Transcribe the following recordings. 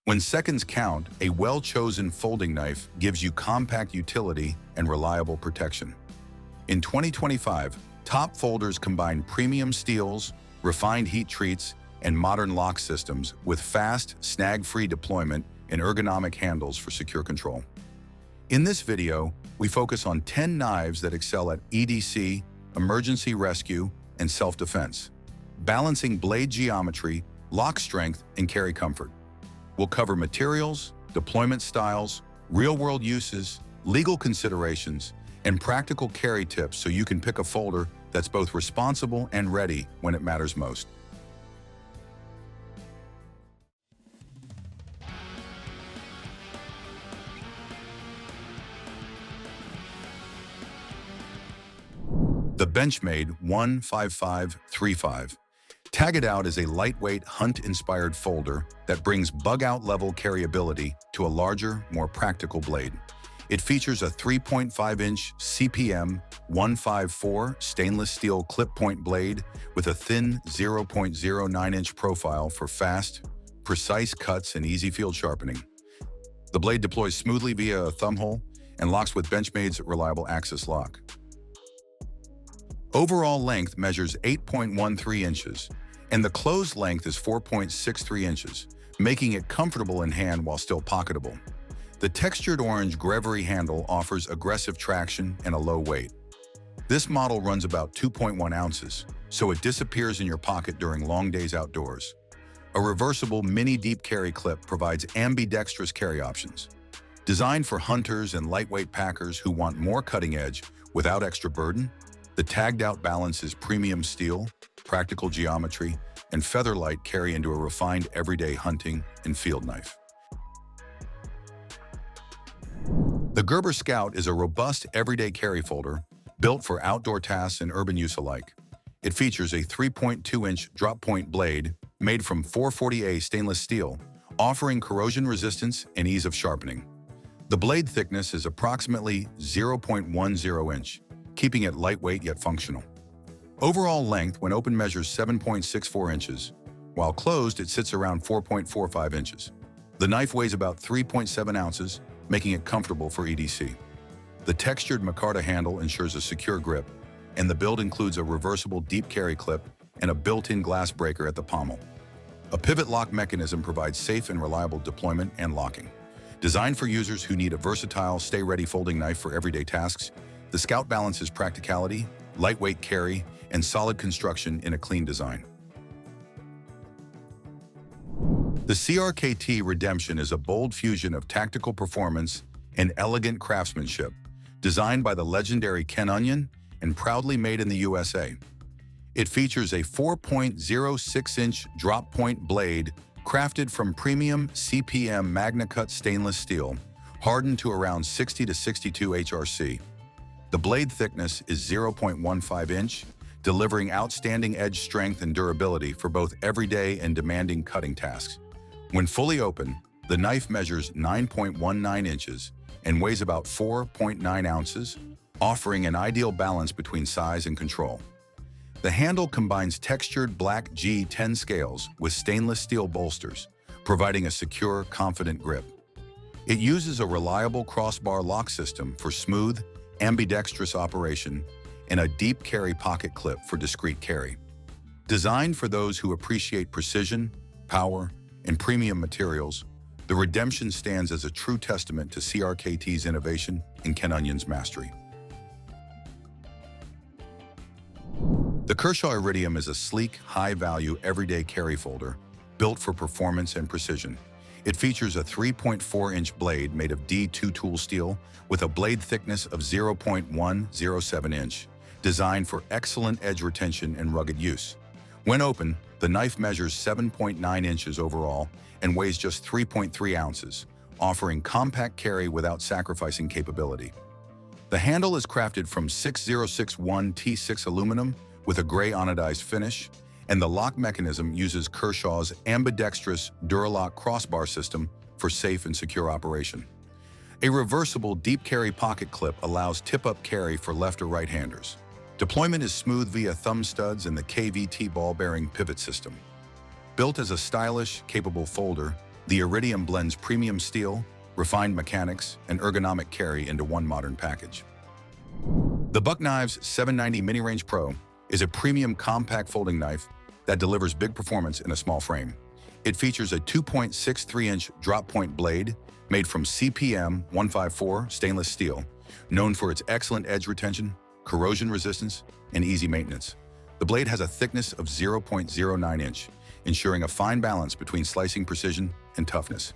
When seconds count, a well-chosen folding knife gives you compact utility and reliable protection. In 2025, top folders combine premium steels, refined heat treats, and modern lock systems with fast, snag-free deployment and ergonomic handles for secure control. In this video, we focus on 10 knives that excel at EDC, emergency rescue, and self-defense, balancing blade geometry, lock strength, and carry comfort. We'll cover materials, deployment styles, real-world uses, legal considerations, and practical carry tips so you can pick a folder that's both responsible and ready when it matters most. The Benchmade 15535. Taggedout is a lightweight, hunt-inspired folder that brings bug-out-level carryability to a larger, more practical blade. It features a 3.5-inch CPM 154 stainless steel clip-point blade with a thin 0.09-inch profile for fast, precise cuts and easy field sharpening. The blade deploys smoothly via a thumb hole and locks with Benchmade's reliable access lock. Overall length measures 8.13 inches, and the closed length is 4.63 inches, making it comfortable in hand while still pocketable. The textured orange Gerber handle offers aggressive traction and a low weight. This model runs about 2.1 ounces, so it disappears in your pocket during long days outdoors. A reversible mini deep carry clip provides ambidextrous carry options. Designed for hunters and lightweight packers who want more cutting edge without extra burden, the Taggedout balances premium steel, practical geometry, and featherlight carry into a refined everyday hunting and field knife. The Gerber Scout is a robust everyday carry folder built for outdoor tasks and urban use alike. It features a 3.2-inch drop-point blade made from 440A stainless steel, offering corrosion resistance and ease of sharpening. The blade thickness is approximately 0.10 inch, keeping it lightweight yet functional. Overall length when open measures 7.64 inches. While closed, it sits around 4.45 inches. The knife weighs about 3.7 ounces, making it comfortable for EDC. The textured micarta handle ensures a secure grip, and the build includes a reversible deep carry clip and a built-in glass breaker at the pommel. A pivot lock mechanism provides safe and reliable deployment and locking. Designed for users who need a versatile, stay-ready folding knife for everyday tasks, the Scout balances practicality, lightweight carry, and solid construction in a clean design. The CRKT Redemption is a bold fusion of tactical performance and elegant craftsmanship, designed by the legendary Ken Onion and proudly made in the USA. It features a 4.06-inch drop-point blade crafted from premium CPM MagnaCut stainless steel, hardened to around 60 to 62 HRC. The blade thickness is 0.15 inch, delivering outstanding edge strength and durability for both everyday and demanding cutting tasks. When fully open, the knife measures 9.19 inches and weighs about 4.9 ounces, offering an ideal balance between size and control. The handle combines textured black G10 scales with stainless steel bolsters, providing a secure, confident grip. It uses a reliable crossbar lock system for smooth, ambidextrous operation, and a deep carry pocket clip for discreet carry. Designed for those who appreciate precision, power, and premium materials, the Redemption stands as a true testament to CRKT's innovation and Ken Onion's mastery. The Kershaw Iridium is a sleek, high-value, everyday carry folder built for performance and precision. It features a 3.4-inch blade made of D2 tool steel with a blade thickness of 0.107 inch, designed for excellent edge retention and rugged use. When open, the knife measures 7.9 inches overall and weighs just 3.3 ounces, offering compact carry without sacrificing capability. The handle is crafted from 6061 T6 aluminum with a gray anodized finish, and the lock mechanism uses Kershaw's ambidextrous Duralock crossbar system for safe and secure operation. A reversible deep carry pocket clip allows tip-up carry for left or right-handers. Deployment is smooth via thumb studs and the KVT ball-bearing pivot system. Built as a stylish, capable folder, The Iridium blends premium steel, refined mechanics, and ergonomic carry into one modern package. The Buck Knives 790 Mini Range Pro is a premium compact folding knife that delivers big performance in a small frame. It features a 2.63-inch drop-point blade made from CPM 154 stainless steel, known for its excellent edge retention, corrosion resistance, and easy maintenance. The blade has a thickness of 0.09 inch, ensuring a fine balance between slicing precision and toughness.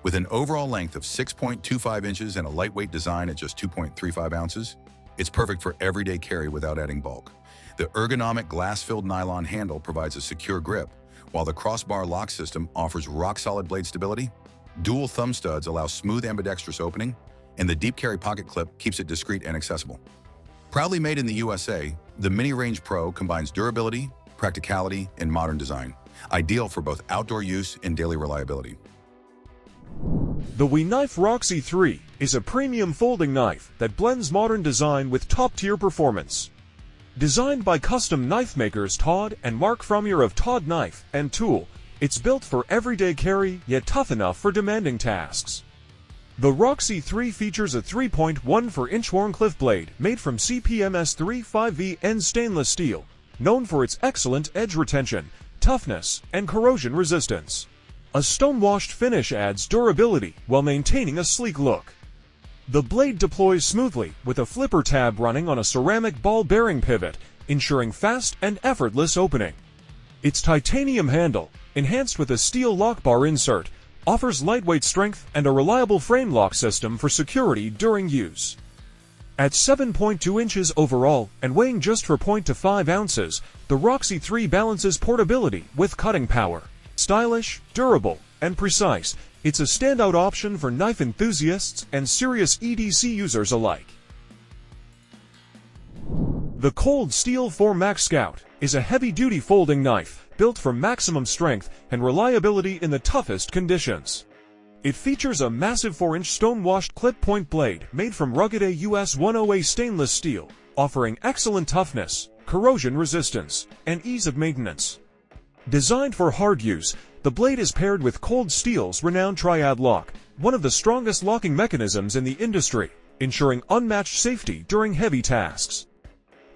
With an overall length of 6.25 inches and a lightweight design at just 2.35 ounces, it's perfect for everyday carry without adding bulk. The ergonomic glass-filled nylon handle provides a secure grip, while the crossbar lock system offers rock-solid blade stability. Dual thumb studs allow smooth ambidextrous opening, and the deep carry pocket clip keeps it discreet and accessible. Proudly made in the USA, the Mini Range Pro combines durability, practicality, and modern design, ideal for both outdoor use and daily reliability. The Knife Roxi 3 is a premium folding knife that blends modern design with top-tier performance. Designed by custom knife makers Todd and Mark Fromyer of Todd Knife and Tool, it's built for everyday carry yet tough enough for demanding tasks. The Roxi 3 features a 3.14-inch Wharncliffe blade made from CPMS 35VN stainless steel, known for its excellent edge retention, toughness, and corrosion resistance. A stone-washed finish adds durability while maintaining a sleek look. The blade deploys smoothly with a flipper tab running on a ceramic ball bearing pivot, ensuring fast and effortless opening. Its titanium handle, enhanced with a steel lock bar insert, offers lightweight strength and a reliable frame lock system for security during use. At 7.2 inches overall and weighing just 4.5 ounces, the Roxi 3 balances portability with cutting power. Stylish, durable, and precise, it's a standout option for knife enthusiasts and serious EDC users alike. The Cold Steel 4 Max Scout is a heavy-duty folding knife built for maximum strength and reliability in the toughest conditions. It features a massive 4-inch stone-washed clip-point blade made from rugged AUS 10A stainless steel, offering excellent toughness, corrosion resistance, and ease of maintenance. Designed for hard use, the blade is paired with Cold Steel's renowned Triad Lock, one of the strongest locking mechanisms in the industry, ensuring unmatched safety during heavy tasks.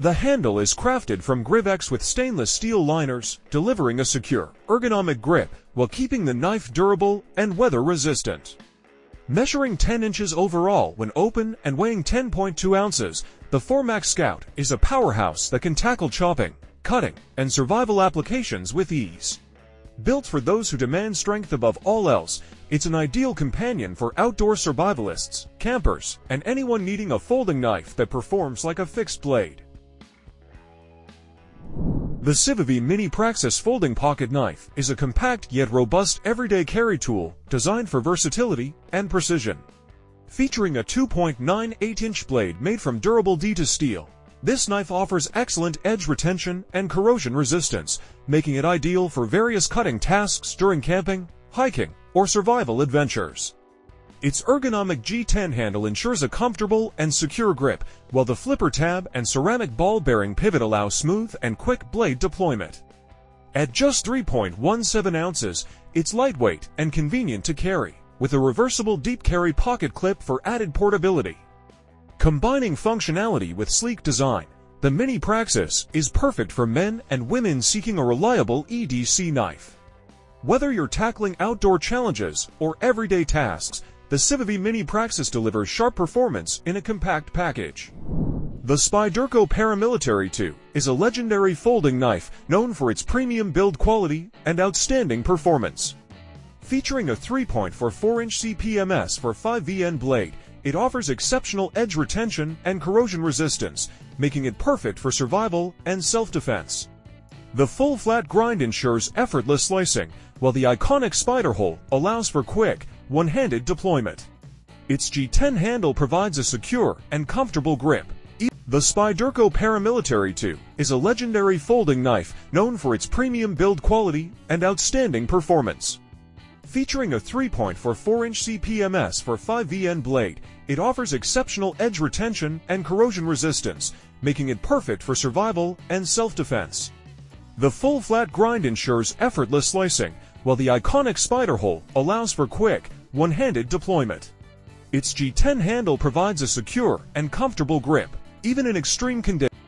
The handle is crafted from Grivex with stainless steel liners, delivering a secure, ergonomic grip while keeping the knife durable and weather-resistant. Measuring 10 inches overall when open and weighing 10.2 ounces, the 4 Max Scout is a powerhouse that can tackle chopping, cutting, and survival applications with ease. Built for those who demand strength above all else, it's an ideal companion for outdoor survivalists, campers, and anyone needing a folding knife that performs like a fixed blade. The CIVIVI Mini Praxis Folding Pocket Knife is a compact yet robust everyday carry tool designed for versatility and precision. Featuring a 2.98-inch blade made from durable D2 steel, this knife offers excellent edge retention and corrosion resistance, making it ideal for various cutting tasks during camping, hiking, or survival adventures. Its ergonomic G10 handle ensures a comfortable and secure grip, while the flipper tab and ceramic ball bearing pivot allow smooth and quick blade deployment. At just 3.17 ounces, it's lightweight and convenient to carry, with a reversible deep carry pocket clip for added portability. Combining functionality with sleek design, the Mini Praxis is perfect for men and women seeking a reliable EDC knife. Whether you're tackling outdoor challenges or everyday tasks, the CIVIVI Mini Praxis delivers sharp performance in a compact package. The Spyderco Paramilitary 2 is a legendary folding knife known for its premium build quality and outstanding performance. Featuring a 3.44-inch CPMS 5VN blade, it offers exceptional edge retention and corrosion resistance, making it perfect for survival and self-defense. The full flat grind ensures effortless slicing, while the iconic spider hole allows for quick, one-handed deployment. Its G10 handle provides a secure and comfortable grip. The Spyderco Paramilitary 2 is a legendary folding knife known for its premium build quality and outstanding performance. Featuring a 3.44-inch CPMS 5VN blade, it offers exceptional edge retention and corrosion resistance, making it perfect for survival and self-defense. The full flat grind ensures effortless slicing, while the iconic spider hole allows for quick, one-handed deployment. Its G10 handle provides a secure and comfortable grip, even in extreme conditions.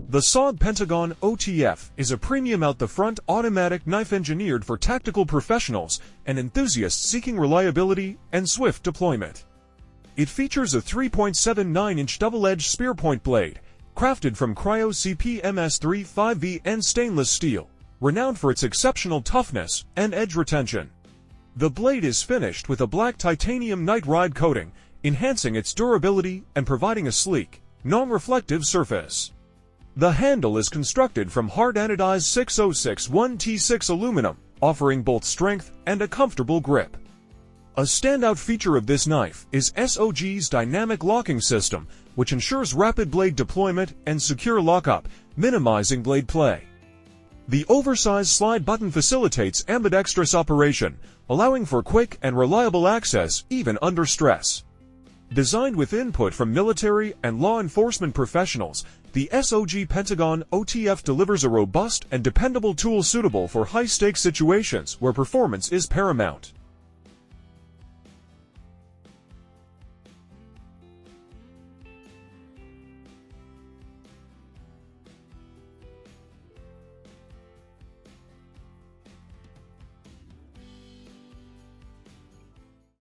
The SOG Pentagon OTF is a premium out-the-front automatic knife engineered for tactical professionals and enthusiasts seeking reliability and swift deployment. It features a 3.79-inch double-edged spearpoint blade, crafted from Cryo CP MS-35VN stainless steel, renowned for its exceptional toughness and edge retention. The blade is finished with a black titanium night ride coating, enhancing its durability and providing a sleek, non-reflective surface. The handle is constructed from hard anodized 6061T6 aluminum, offering both strength and a comfortable grip. A standout feature of this knife is SOG's dynamic locking system, which ensures rapid blade deployment and secure lockup, minimizing blade play. The oversized slide button facilitates ambidextrous operation, allowing for quick and reliable access even under stress. Designed with input from military and law enforcement professionals, the SOG Pentagon OTF delivers a robust and dependable tool suitable for high-stakes situations where performance is paramount.